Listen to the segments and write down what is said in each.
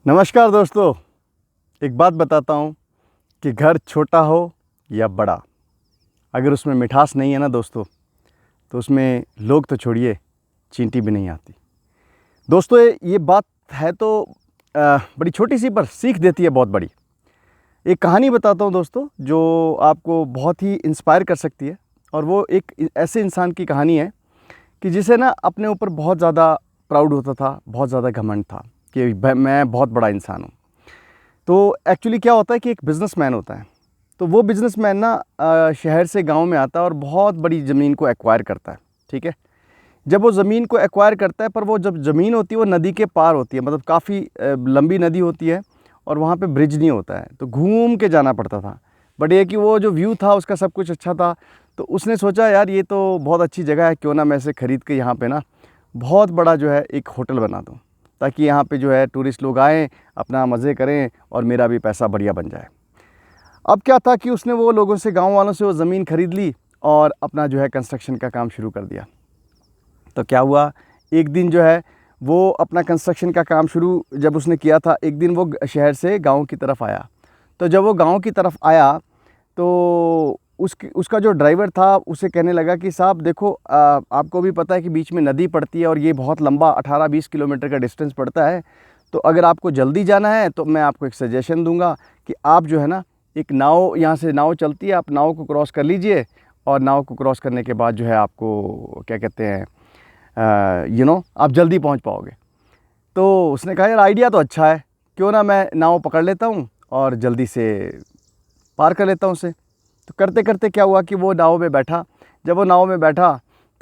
नमस्कार दोस्तों। एक बात बताता हूँ कि घर छोटा हो या बड़ा, अगर उसमें मिठास नहीं है ना दोस्तों, तो उसमें लोग तो छोड़िए, चींटी भी नहीं आती। दोस्तों ये बात है तो बड़ी छोटी सी पर सीख देती है बहुत बड़ी। एक कहानी बताता हूँ दोस्तों जो आपको बहुत ही इंस्पायर कर सकती है। और वो एक ऐसे इंसान की कहानी है कि जिसे ना अपने ऊपर बहुत ज़्यादा प्राउड होता था, बहुत ज़्यादा घमंड था कि मैं बहुत बड़ा इंसान हूँ। तो एक्चुअली क्या होता है कि एक बिज़नेसमैन होता है। तो वो बिज़नेसमैन ना शहर से गांव में आता है और बहुत बड़ी ज़मीन को एक्वायर करता है। ठीक है। जब वो ज़मीन को एक्वायर करता है, पर वो जब ज़मीन होती है वो नदी के पार होती है, मतलब काफ़ी लंबी नदी होती है और वहाँ पे ब्रिज नहीं होता है, तो घूम के जाना पड़ता था। बट ये कि वो जो व्यू था उसका सब कुछ अच्छा था। तो उसने सोचा यार ये तो बहुत अच्छी जगह है, क्यों ना मैं इसे ख़रीद के यहाँ पे ना बहुत बड़ा जो है एक होटल बना दूँ, ताकि यहाँ पे जो है टूरिस्ट लोग आएँ, अपना मज़े करें और मेरा भी पैसा बढ़िया बन जाए। अब क्या था कि उसने वो लोगों से, गाँव वालों से वो ज़मीन ख़रीद ली और अपना जो है कंस्ट्रक्शन का काम शुरू कर दिया। तो क्या हुआ, एक दिन जो है वो अपना कंस्ट्रक्शन का काम शुरू जब उसने किया था, एक दिन वो शहर से गाँव की तरफ आया। तो जब वो गाँव की तरफ आया तो उसका जो ड्राइवर था उसे कहने लगा कि साहब देखो, आपको भी पता है कि बीच में नदी पड़ती है और ये बहुत लंबा 18-20 किलोमीटर का डिस्टेंस पड़ता है। तो अगर आपको जल्दी जाना है तो मैं आपको एक सजेशन दूंगा कि आप जो है ना, एक नाव, यहाँ से नाव चलती है, आप नाव को क्रॉस कर लीजिए और नाव को क्रॉस करने के बाद जो है आपको क्या कहते हैं, आप जल्दी पहुँच पाओगे। तो उसने कहा यार आइडिया तो अच्छा है, क्यों ना मैं नाव पकड़ लेता हूँ और जल्दी से पार कर लेता हूँ उसे। तो करते करते क्या हुआ कि वो नाव में बैठा। जब वो नाव में बैठा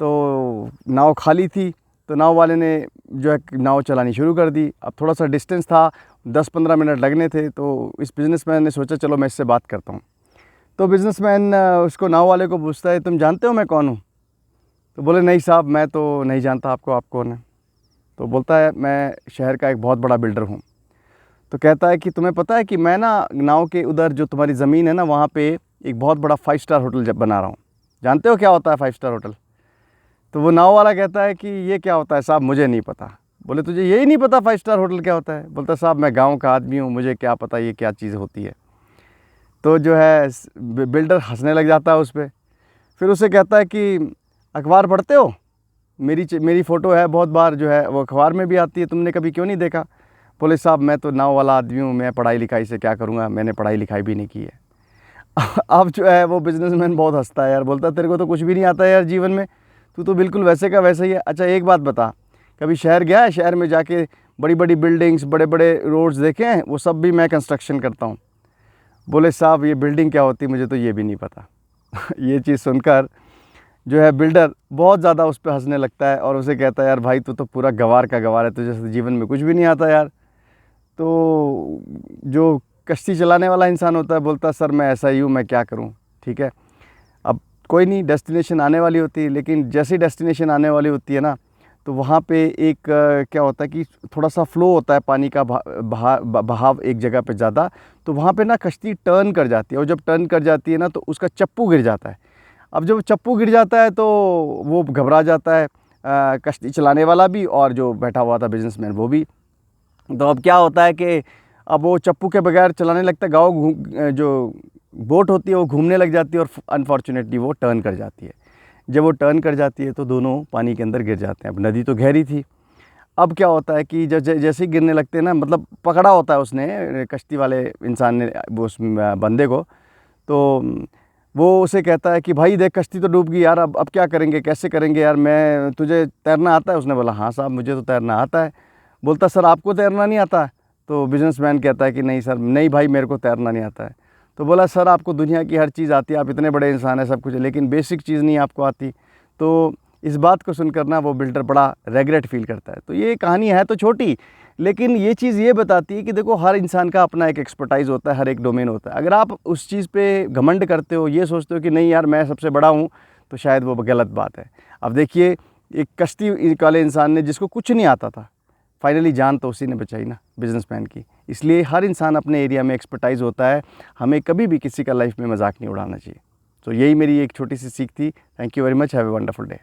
तो नाव खाली थी, तो नाव वाले ने जो है नाव चलानी शुरू कर दी। अब थोड़ा सा डिस्टेंस था, 10-15 मिनट लगने थे। तो इस बिज़नेसमैन ने सोचा चलो मैं इससे बात करता हूँ। तो बिज़नेसमैन उसको, नाव वाले को पूछता है तुम जानते हो मैं कौन हूँ? तो बोले नहीं साहब, मैं तो नहीं जानता आपको, आप कौन है? तो बोलता है मैं शहर का एक बहुत बड़ा बिल्डर हूँ। तो कहता है कि तुम्हें पता है कि मैं ना नाव के उधर जो तुम्हारी ज़मीन है ना, वहाँ पे एक बहुत बड़ा 5 स्टार होटल जब बना रहा हूँ। जानते हो क्या होता है 5 स्टार होटल? तो वो नाव वाला कहता है कि ये क्या होता है साहब, मुझे नहीं पता। बोले तुझे यही नहीं पता 5 स्टार होटल क्या होता है? बोलता साहब मैं गाँव का आदमी हूँ, मुझे क्या पता ये क्या चीज़ होती है। तो जो है बिल्डर हंसने लग जाता है उस पर। फिर उसे कहता है कि अखबार पढ़ते हो? मेरी फ़ोटो है बहुत बार, जो है वो अखबार में भी आती है, तुमने कभी क्यों नहीं देखा? बोले साहब मैं तो नाव वाला आदमी हूँ, मैं पढ़ाई लिखाई से क्या करूँगा, मैंने पढ़ाई लिखाई भी नहीं की है। अब जो है वो बिज़नेसमैन बहुत हंसता है यार, बोलता तेरे को तो कुछ भी नहीं आता है यार जीवन में, तू तो बिल्कुल वैसे का वैसे ही है। अच्छा एक बात बता, कभी शहर गया है? शहर में जाके बड़ी बड़ी बिल्डिंग्स, बड़े बड़े रोड्स देखे हैं? वो सब भी मैं कंस्ट्रक्शन करता हूँ। बोले साहब ये बिल्डिंग क्या होती है, मुझे तो ये भी नहीं पता। ये चीज़ सुनकर जो है बिल्डर बहुत ज़्यादा उस पर हंसने लगता है और उसे कहता है यार भाई तू तो पूरा गँवार का गँवार है, तुझे तो जीवन में कुछ भी नहीं आता यार। तो जो कश्ती चलाने वाला इंसान होता है बोलता है सर मैं ऐसा ही हूँ, मैं क्या करूँ। ठीक है, अब कोई नहीं, डेस्टिनेशन आने वाली होती है, लेकिन जैसी डेस्टिनेशन आने वाली होती है ना, तो वहाँ पे एक क्या होता है कि थोड़ा सा फ्लो होता है पानी का, बहाव एक जगह पे ज़्यादा। तो वहाँ पे ना कश्ती टर्न कर जाती है, और जब टर्न कर जाती है ना तो उसका चप्पू गिर जाता है। अब जब चप्पू गिर जाता है तो वो घबरा जाता है, कश्ती चलाने वाला भी और जो बैठा हुआ था बिजनेसमैन वो भी। तो अब क्या होता है कि अब वो चप्पू के बगैर चलाने लगता है, जो बोट होती है वो घूमने लग जाती है और अनफॉर्चुनेटली वो टर्न कर जाती है। जब वो टर्न कर जाती है तो दोनों पानी के अंदर गिर जाते हैं। अब नदी तो गहरी थी। अब क्या होता है कि जैसे ही गिरने लगते हैं ना, मतलब पकड़ा होता है उसने, कश्ती वाले इंसान ने वो उस बंदे को। तो वो उसे कहता है कि भाई देख कश्ती तो डूब गई यार, अब क्या करेंगे, कैसे करेंगे यार, मैं, तुझे तैरना आता है? उसने बोला हाँ साहब मुझे तो तैरना आता है। बोलता सर आपको तैरना नहीं आता? तो बिजनेसमैन कहता है कि नहीं सर, नहीं भाई मेरे को तैरना नहीं आता है। तो बोला सर आपको दुनिया की हर चीज़ आती है, आप इतने बड़े इंसान हैं, सब कुछ है, लेकिन बेसिक चीज़ नहीं आपको आती। तो इस बात को सुनकर ना वो बिल्डर बड़ा रेग्रेट फील करता है। तो ये कहानी है तो छोटी, लेकिन ये चीज़ ये बताती है कि देखो हर इंसान का अपना एक एक्सपर्टाइज़ होता है, हर एक डोमेन होता है। अगर आप उस चीज़ पे घमंड करते हो, ये सोचते हो कि नहीं यार मैं सबसे बड़ा हूँ, तो शायद वो गलत बात है। अब देखिए एक कश्ती वाले इंसान ने, जिसको कुछ नहीं आता था, फाइनली जान तो उसी ने बचाई ना, बिजनेसमैन की। इसलिए हर इंसान अपने एरिया में एक्सपर्टाइज़ होता है, हमें कभी भी किसी का लाइफ में मजाक नहीं उड़ाना चाहिए। तो यही मेरी एक छोटी सी सीख थी। Thank you very much, have a wonderful day.